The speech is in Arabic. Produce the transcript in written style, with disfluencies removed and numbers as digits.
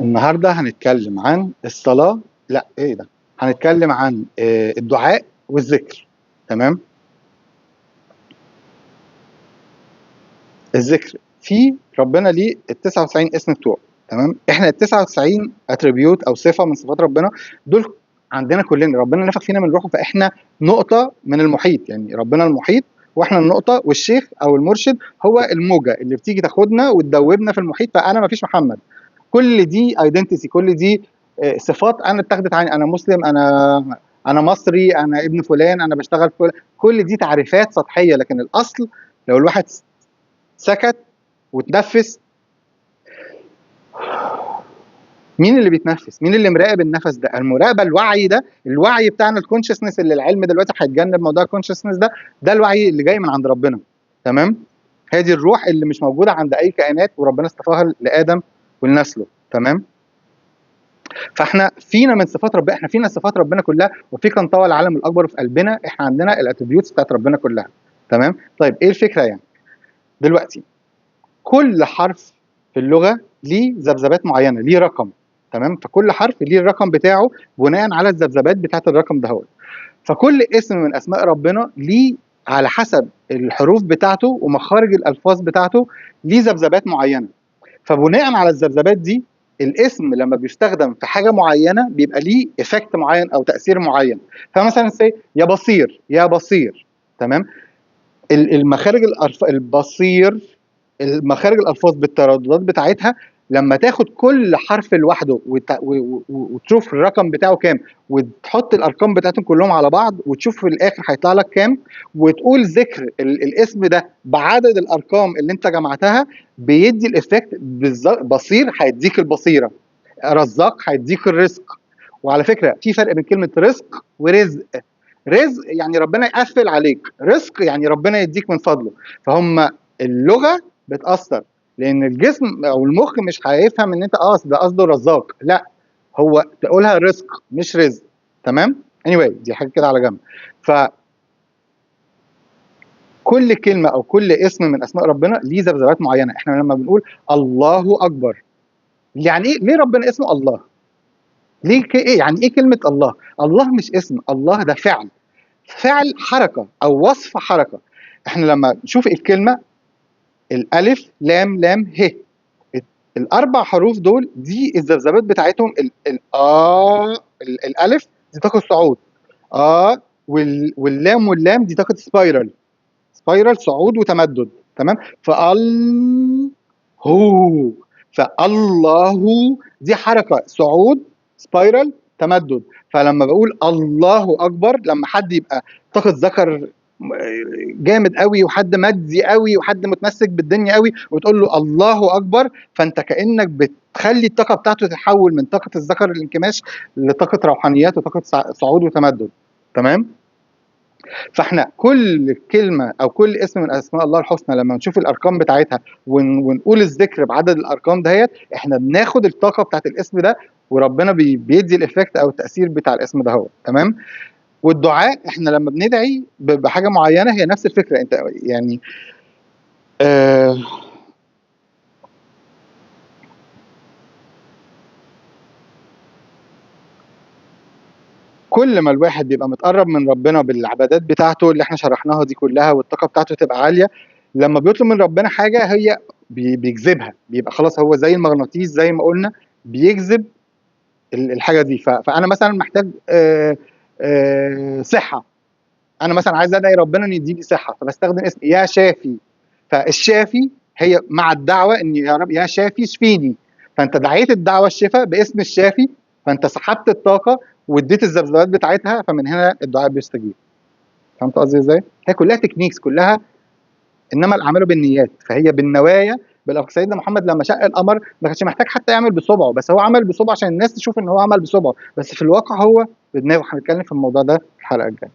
النهارده هنتكلم عن الصلاة. لا ايه ده، هنتكلم عن الدعاء والذكر. تمام. الذكر في ربنا ليه ال 99 اسم بتوعه. تمام. احنا ال 99 اتريبيوت او صفة من صفات ربنا دول عندنا كلنا. ربنا نفخ فينا من روحه، فاحنا نقطة من المحيط. يعني ربنا المحيط واحنا النقطة، والشيخ او المرشد هو الموجة اللي بتيجي تاخدنا وتدوبنا في المحيط. فانا مفيش محمد. كل دي ايدنتيتي، كل دي صفات انا اتخذت عني. انا مسلم، انا مصري، انا ابن فلان، انا بشتغل في كل دي تعريفات سطحيه. لكن الاصل لو الواحد سكت وتنفس، مين اللي بيتنفس؟ مين اللي مراقب النفس ده؟ المراقبه، الوعي ده، الوعي بتاعنا، الكونشسنس اللي العلم دلوقتي هيتجنب موضوع الكونشسنس ده. ده الوعي اللي جاي من عند ربنا. تمام. هذه الروح اللي مش موجوده عند اي كائنات، وربنا اصطفاها لادم ولنسله. تمام. فاحنا فينا من صفات ربنا، احنا فينا صفات ربنا كلها، وفي كان طوى العالم الاكبر في قلبنا احنا عندنا الاتريبيوتس بتاعت ربنا كلها. تمام. طيب ايه الفكره يعني؟ دلوقتي كل حرف في اللغه ليه ذبذبات معينه، ليه رقم. تمام. فكل حرف ليه الرقم بتاعه بناء على الذبذبات بتاعت الرقم ده. فكل اسم من اسماء ربنا ليه على حسب الحروف بتاعته ومخارج الالفاظ بتاعته ليه ذبذبات معينه. فبناء على الذبذبات دي الاسم لما بيستخدم في حاجه معينه بيبقى ليه افكت معين او تاثير معين. فمثلا يا بصير، يا بصير. تمام. المخارج البصير، المخارج الالفاظ بالترددات بتاعتها لما تاخد كل حرف لوحده وتشوف الرقم بتاعه كام، وتحط الارقام بتاعتهم كلهم على بعض وتشوف في الاخر هيطلع لك كام، وتقول ذكر الاسم ده بعدد الارقام اللي انت جمعتها، بيدي الافكت. بصير هيديك البصيره، رزاق هيديك الرزق. وعلى فكره في فرق بين كلمه رزق ورزق. رزق يعني ربنا يقفل عليك، رزق يعني ربنا يديك من فضله. فهم اللغه بتاثر، لان الجسم او المخ مش هيفهم ان انت ده قصده رزاق. لا، هو تقولها رزق مش رزق. تمام. anyway دي حاجه كده على جنب. ف كل كلمه او كل اسم من اسماء ربنا ليه ذبذبات معينه. احنا لما بنقول الله اكبر، يعني ايه؟ ليه ربنا اسمه الله؟ ليه ايه يعني ايه كلمه الله؟ الله مش اسم، الله ده فعل، فعل حركه او وصف حركه. احنا لما نشوف الكلمه الالف لام لام ه، الاربع حروف دول دي الذبذبات بتاعتهم. الالف دي تاخد صعود، واللام واللام دي تاخد سبايرال، سبايرال صعود وتمدد. تمام. هو فالله دي حركه صعود، سبايرال، تمدد. فلما بقول الله اكبر، لما حد يبقى طاقه ذكر جامد قوي، وحد مادي قوي، وحد متمسك بالدنيا قوي، وتقول له الله اكبر، فانت كانك بتخلي الطاقه بتاعته تتحول من طاقه الذكر الانكماش لطاقه روحانيات وطاقه صعود وتمدد. تمام. فاحنا كل كلمه او كل اسم من اسماء الله الحسنى لما نشوف الارقام بتاعتها ونقول الذكر بعدد الارقام دهيت، احنا بناخد الطاقه بتاعت الاسم ده، وربنا بيدي الافكت او التاثير بتاع الاسم ده. تمام. والدعاء احنا لما بندعي بحاجه معينه هي نفس الفكره. انت يعني كل ما الواحد بيبقى متقرب من ربنا بالعبادات بتاعته اللي احنا شرحناها دي كلها، والطاقه بتاعته تبقى عاليه، لما بيطلب من ربنا حاجه هي بيجذبها، بيبقى خلاص هو زي المغناطيس زي ما قلنا بيجذب الحاجه دي. فانا مثلا محتاج صحه، انا مثلا عايز ادعي ربنا ان يديني صحه، فبستخدم اسم يا شافي. فالشافي هي مع الدعوه ان يا رب يا شافي اشفيني، فانت دعيت الدعوه الشفاء باسم الشافي، فانت سحبت الطاقه واديت الذبذبات بتاعتها، فمن هنا الدعاء بيستجيب. فهمت قصدي ازاي؟ هي كلها تكنيكس، كلها انما الاعمال بالنيات، فهي بالنوايا. سيدنا محمد لما شق القمر ما كانش محتاج حتى يعمل بصبعه، بس هو عمل بصبعه عشان الناس تشوف ان هو عمل بصبعه، بس في الواقع هو بدماغه. هنتكلم في الموضوع ده في الحلقه الجايه.